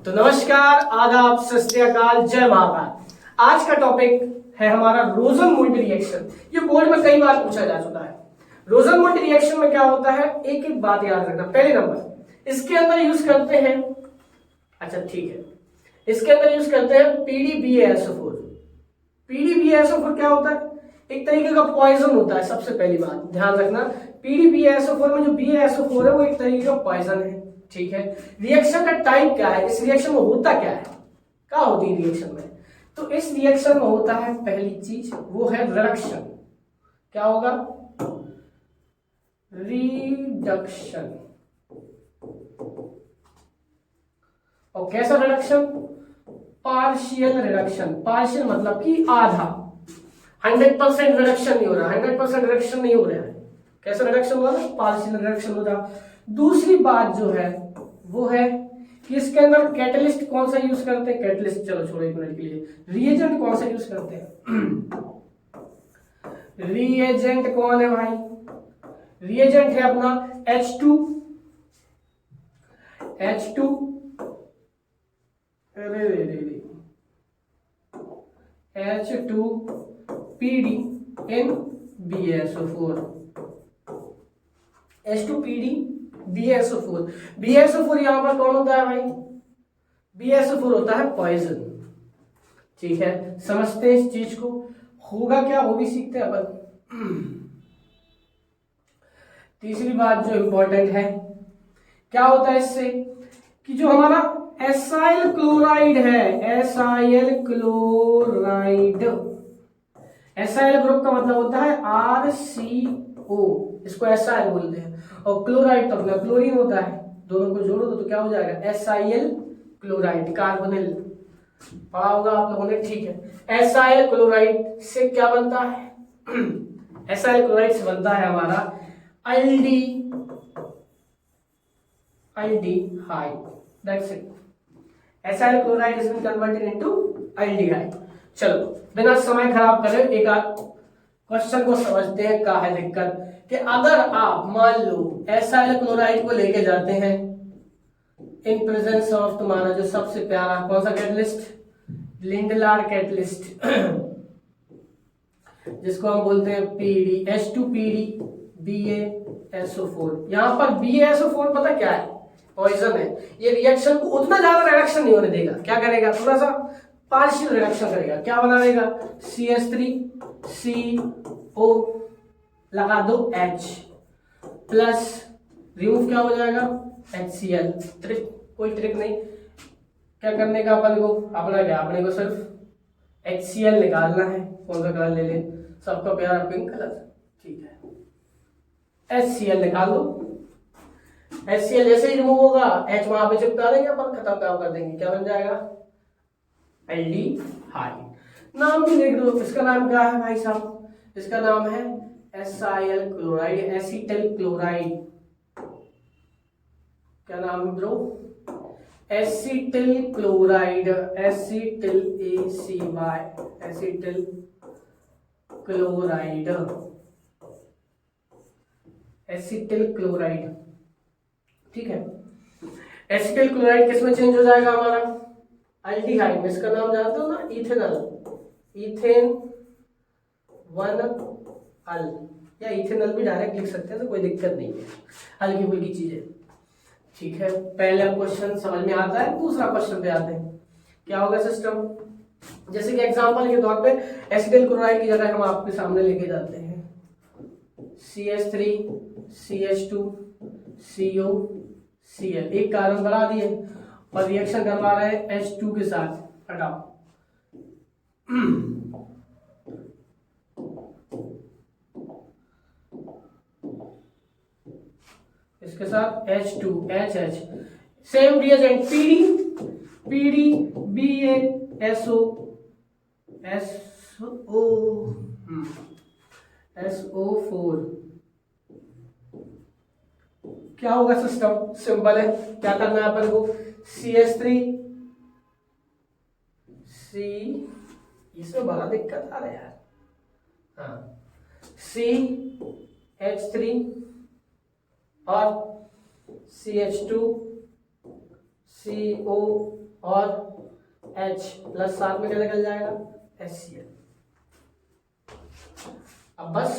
तो नमस्कार, आदाब, सत श्री अकाल, जय महाकाल। आज का टॉपिक है हमारा रोजन-मुंड रिएक्शन। ये बोर्ड में कई बार पूछा जा चुका है। रोजन-मुंड रिएक्शन में क्या होता है, एक एक बात याद रखना। पहले नंबर, इसके अंदर यूज करते हैं, अच्छा ठीक है, इसके अंदर यूज करते हैं PDBaSO4। PDBaSO4 क्या होता है? एक तरीके का पॉइजन होता है। सबसे पहली बात ध्यान रखना, PDBaSO4 में जो BaSO4 है वो एक तरीके का पॉइजन है, ठीक है। रिएक्शन का टाइप क्या है, इस रिएक्शन में होता क्या है, क्या होती है रिएक्शन में? तो इस रिएक्शन में होता है पहली चीज वो है रिडक्शन। क्या होगा? रिडक्शन। और कैसा रिडक्शन? Partial reduction. पार्शियल मतलब कि आधा, 100% रिडक्शन नहीं हो रहा, 100% रिडक्शन नहीं हो रहा है। कैसा रिडक्शन हो रहा? पार्शियल रिडक्शन हो रहा। दूसरी बात जो है वो है कि इसके अंदर कैटलिस्ट कौन सा यूज करते हैं? कैटलिस्ट चलो छोड़ो एक मिनट के लिए। रिएजेंट कौन सा यूज करते हैं? रिएजेंट कौन है भाई? रिएजेंट है अपना H2, अरे रे रे रे, H2PD in BaSO4, H2PD BaSO4। BaSO4 यहां पर कौन होता है भाई? BaSO4 होता है पॉइजन, ठीक है। समझते हैं इस चीज को, होगा क्या वो भी सीखते हैं अपन। तीसरी बात जो इंपॉर्टेंट है, क्या होता है इससे कि जो हमारा एसाइल क्लोराइड है, एसाइल क्लोराइड, एसाइल ग्रुप का मतलब होता है RCO, इसको एसाइल बोलते हैं। और क्लोराइड तो अपना क्लोरीन होता है, दोनों को जोड़ो तो क्या हो जाएगा? एसाइल क्लोराइड, कार्बोनिल पढ़ा होगा आप लोगों ने, ठीक है। एसाइल क्लोराइड से क्या बनता है? एसाइल क्लोराइड से बनता है हमारा aldehyde, that's it. Acyl chloride is converted into aldehyde। चलो बिना समय खराब करे एक आध क्वेश्चन को समझते हैं। क्या है दिक्कत कि अगर आप मान लो एसाइल क्लोराइड को लेके जाते हैं इन प्रेजेंस ऑफ तुम्हारा जो सबसे प्यारा कौन सा कैटलिस्ट? लिंडलार कैटलिस्ट, जिसको हम बोलते हैं H2PD BaSO4। यहां पर BaSO4 पता क्या है? पॉइजन है। ये रिएक्शन को उतना ज्यादा रिडक्शन नहीं होने देगा। क्या करेगा? थोड़ा सा पार्शियल रिडक्शन करेगा। क्या बना देगा? CH3CO लगा दो H प्लस रिमूव क्या हो जाएगा? HCl। ट्रिक, कोई ट्रिक नहीं। क्या करने का अपन को? अपना क्या, अपने को सिर्फ HCl निकालना है। कौन सा कलर ले ले? सबका प्यारा पिंक कलर, ठीक है। HCl निकाल दो। HCl जैसे ही रिमूव होगा H वहां पे चिपका देंगे अपन, खत्म काम कर देंगे। क्या बन जाएगा? एल्डिहाइड। नाम भी लिख दो। इसका नाम क्या है भाई साहब? इसका नाम है एसाइल क्लोराइड, एसिटल क्लोराइड। क्या नाम है bro? Acetyl chloride, acetyl ACY, acetyl chloride, acetyl chloride, ठीक है। एसिटल क्लोराइड किस में चेंज हो जाएगा हमारा? एल्डिहाइड में। इसका नाम जानते हो ना? इथेनॉल, इथेन 1 अल, या इथेनॉल भी डायरेक्ट लिख सकते हैं, तो कोई दिक्कत नहीं है, हल्की फुल्की चीज है, ठीक है। पहला क्वेश्चन समझ में आता है। दूसरा क्वेश्चन पे आते हैं। क्या होगा सिस्टम? जैसे कि एग्जांपल के तौर पे एसिटल क्लोराइड की जगह हम आपके सामने लेके जाते हैं CH3 CH2 CO Cl, एक कार्बन बढ़ा दिए और रिएक्शन करवा रहे हैं H2 के साथ। हटाओ, इसके साथ H2 HH, same reagent PD BaSO4। क्या होगा सिस्टम? सिंपल है। क्या करना है अपन को? CH3 C, इसमें बड़ा दिक्कत आ रहा है यार, हाँ, CH3 और CH2CO और H प्लस साथ में क्या निकल जाएगा, HCl। अब बस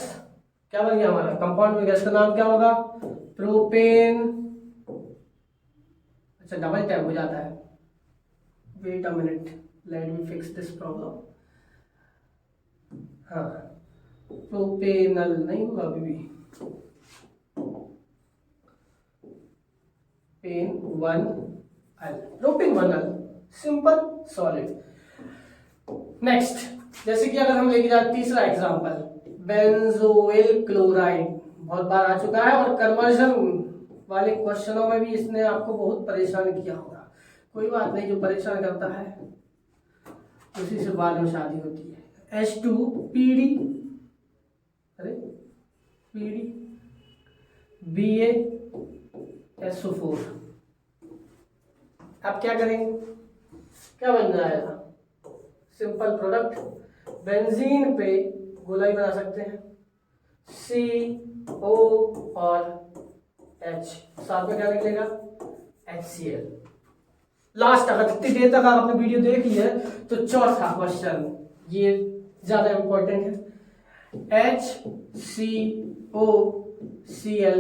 क्या बन गया हमारा कंपाउंड में, गैस का नाम क्या होगा, प्रोपेन। अच्छा डबल टैप हो जाता है, wait a minute, let me fix this problem. हाँ प्रोपेनल नहीं हुआ अभी भी, पेन 1L, propane 1L, simple solid. Next, जैसे कि अगर हम लेके जाए तीसरा एग्जांपल, बेंजोइल क्लोराइड, बहुत बार आ चुका है और कन्वर्जन वाले क्वेश्चनों में भी इसने आपको बहुत परेशान किया होगा। कोई बात नहीं, जो परेशान करता है उसी से बाद में शादी होती है। H2PD, अरे PD, BaSO4। अब क्या करेंगे, क्या बन जाएगा, सिंपल प्रोडक्ट, बेंजीन पे गोलाई बना सकते हैं, CO और H, साथ में क्या निकलेगा, HCl। लास्ट, अगर इतनी देर तक आपने वीडियो देख ली है तो चौथा क्वेश्चन ये ज्यादा इंपॉर्टेंट है, HCOCl,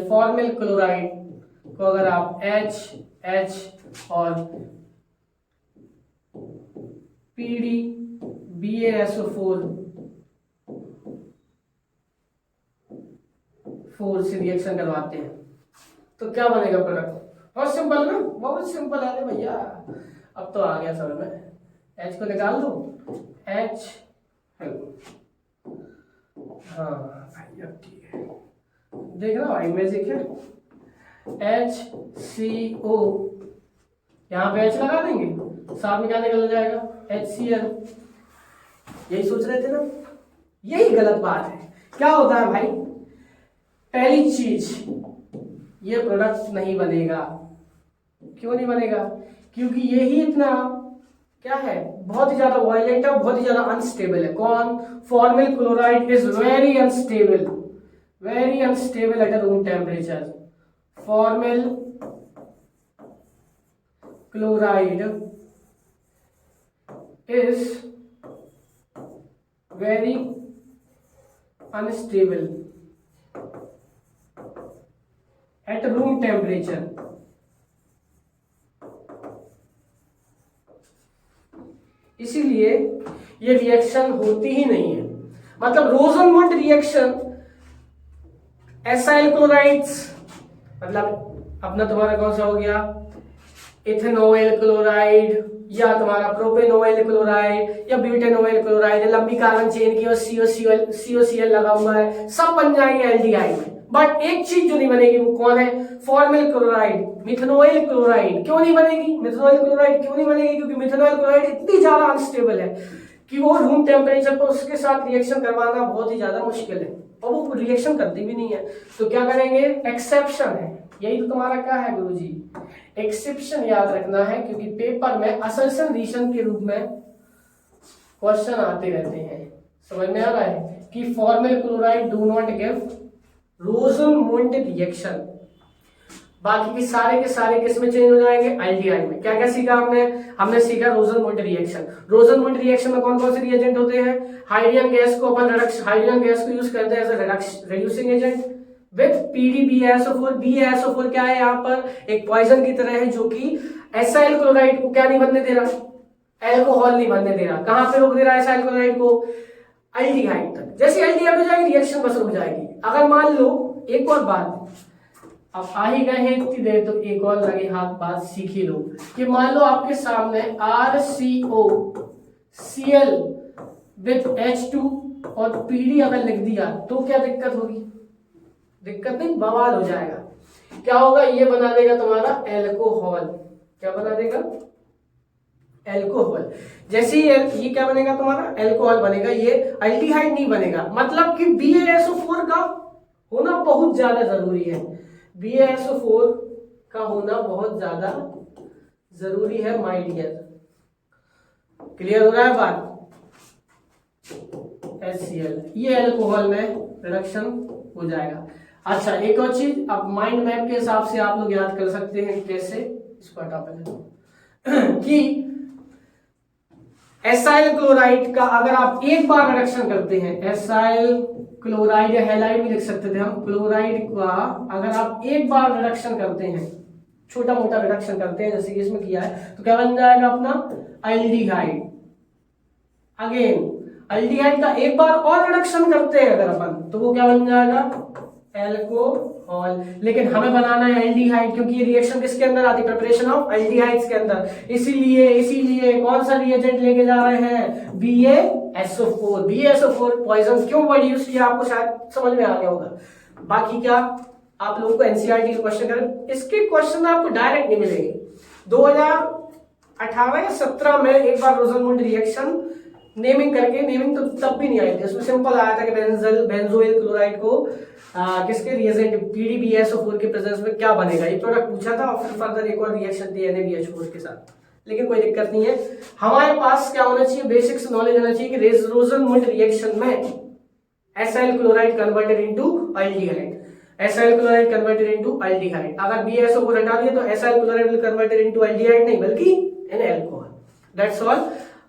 फॉर्मल क्लोराइड को अगर आप H और PD BaSO4 से रिएक्शन करवाते हैं तो क्या बनेगा प्रोडक्ट। बहुत सिंपल ना, बहुत सिंपल है भैया, अब तो आ गया समझ में। H को निकाल दो, H, हाँ भाई अब ठीक है, देख रहा भाई मैजिक है। HCO, यहाँ पे H लगा देंगे, साथ में क्या निकल जाएगा, HCl। यही सोच रहे थे ना, यही गलत बात है। क्या होता है भाई, पहली चीज ये प्रोडक्ट नहीं बनेगा। क्यों नहीं बनेगा, क्योंकि यही इतना क्या है, बहुत ही ज्यादा वायलेंट है, बहुत ही ज्यादा अनस्टेबल है। कौन, formal chloride is very unstable, very unstable at a room temperature. Formal chloride is very unstable at room temperature. इसीलिए ये रिएक्शन होती ही नहीं है। मतलब रोजनमुंड रिएक्शन, एसाइल क्लोराइड्स, मतलब अपना तुम्हारा कौन सा हो गया, इथेनॉइल क्लोराइड, या तुम्हारा प्रोपेनॉइल क्लोराइड या ब्यूटेनॉइल क्लोराइड, लंबी कार्बन चेन की और COCl लगा हुआ है, सब बन जाएंगे एल्डिहाइड में। बट एक चीज जो नहीं बनेगी वो कौन है, फॉर्मल क्लोराइड, मिथेनॉइल क्लोराइड। क्यों नहीं बनेगी मिथेनॉइल क्लोराइड, क्यों नहीं बनेगी, क्योंकि मिथेनॉइल क्लोराइड इतनी ज्यादा अनस्टेबल है कि वो रूम टेम्परेचर पर उसके साथ रिएक्शन करवाना बहुत ही ज्यादा मुश्किल है, और वो रिएक्शन करती भी नहीं है। तो क्या करेंगे, एक्सेप्शन है, यही तो तुम्हारा क्या है गुरुजी, एक्सेप्शन याद रखना है, क्योंकि पेपर में असर्शन रीजन के रूप में क्वेश्चन आते रहते हैं। समझ में आ रहा है कि formal chloride do not give रोजनमुंड reaction. बाकी के सारे किस में चेंज हो जाएंगे, एल्डिहाइड में। क्या क्या सीखा हमने सीखा रोजनमुंड रिएक्शन। रोजनमुंड रिएक्शन में कौन कौन से रिएजेंट होते हैं, हाइड्रोजन गैस को अपन हाइड्रोजन गैस को यूज करते हैं as a reducing agent with PdBaSO4। BaSO4 क्या है, यहाँ पर एक पॉइजन की तरह है, जो कि एसाइल क्लोराइड को क्या नहीं बनने दे रहा, एल्कोहल नहीं बनने दे रहा। कहां पे रोक दे रहा है एसाइल क्लोराइड को, एल्डिहाइड तक। जैसे एल्डिहाइड हो जाएगी रिएक्शन बस रुक जाएगी। अगर मान लो, एक और बात, अब आ ही गए हैं इतनी देर तो एक और लगे हाथ बात सीख ही लो, कि मान लो आपके सामने RCOCl विद H2 और PD अगर लिख दिया तो क्या दिक्कत होगी, दिक्कत नहीं, बवाल हो जाएगा। क्या होगा, ये बना देगा तुम्हारा एल्कोहल। क्या बना देगा, एल्कोहल। जैसे ये क्या बनेगा तुम्हारा, एल्कोहल बनेगा, ये एल्डिहाइड नहीं बनेगा। मतलब कि BaSO4 का होना बहुत ज्यादा जरूरी है, BaSO4 का होना बहुत ज्यादा जरूरी है माय डियर। क्लियर हो रहा है बात, HCl, ये एल्कोहल में रिडक्शन हो जाएगा। अच्छा एक और चीज, अब माइंड मैप के हिसाब से आप लोग याद कर सकते हैं कैसे, इसको हटा पहले कि एसाइल क्लोराइड का अगर आप एक बार रिडक्शन करते हैं, एसाइल क्लोराइड या हैलाइड भी लिख सकते थे हम, क्लोराइड का अगर आप एक बार रिडक्शन करते हैं, छोटा मोटा रिडक्शन करते हैं जैसे कि इसमें किया है, तो क्या बन जाएगा अपना एल्डिहाइड। अगेन एल्डिहाइड का एक बार और रिडक्शन करते हैं अगर अपन, तो वो क्या बन जाएगा एल्कोहल। लेकिन हमें बनाना है एल्डिहाइड, क्योंकि ये रिएक्शन किसके अंदर आती है, प्रिपरेशन ऑफ एल्डिहाइड्स के अंदर। इसीलिए कौन सा रिएजेंट लेके जा रहे हैं, BaSO4। BaSO4 पॉइजन क्यों वर्ड यूज किया आपको शायद समझ में आ गया होगा। बाकी क्या आप लोगों को एनसीईआरटी के क्वेश्चन करें, इसके क्वेश्चन आपको डायरेक्ट नहीं मिलेंगे। 2018 या 17 में एक बार रोजनमुंड रिएक्शन नेमिंग करके, नेमिंग तो तब भी नहीं आई थी, उसमें सिंपल आया था कि बेंजोइल क्लोराइड को किसके रिएजेंट PDBaSO4 के प्रेजेंस में क्या बनेगा, ये प्रोडक्ट पूछा था और फिर फर्दर एक और रिएक्शन थी NaBH4 के साथ। लेकिन कोई दिक्कत नहीं है, हमारे पास क्या होना चाहिए, बेसिक्स नॉलेज होना चाहिए कि रोजनमुंड रिएक्शन में acyl chloride converted into aldehyde, acyl chloride converted into aldehyde. अगर BaSO4 हटा दिया तो acyl chloride will converted into aldehyde नहीं बल्कि an alcohol. That's all,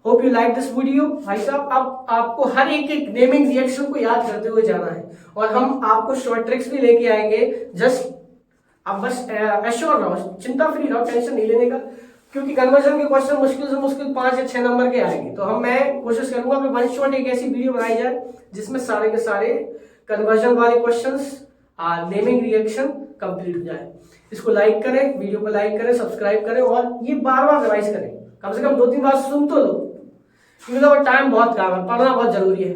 hope you like this video. भाई साहब अब आपको हर एक नेमिंग रिएक्शन को याद करते हुए जाना है और हम आपको शॉर्ट ट्रिक्स भी लेके आएंगे। जस्ट आप बस एश्योर रहो, चिंता फ्री रहो, टेंशन नहीं लेने का, क्योंकि कन्वर्जन के क्वेश्चन मुश्किल से मुश्किल 5 या 6 नंबर के आएंगे। तो मैं कोशिश करूंगा कि वन शॉट एक ऐसी वीडियो बनाई जाए जिसमें सारे के सारे कन्वर्जन वाले क्वेश्चंस नेमिंग रिएक्शन कंप्लीट हो जाए। इसको लाइक करें, वीडियो को लाइक करें, सब्सक्राइब करें और ये बार बार रिवाइज करें, कम से कम 2-3 बार सुन तो लो, क्योंकि टाइम बहुत कम है, पढ़ना बहुत जरूरी है।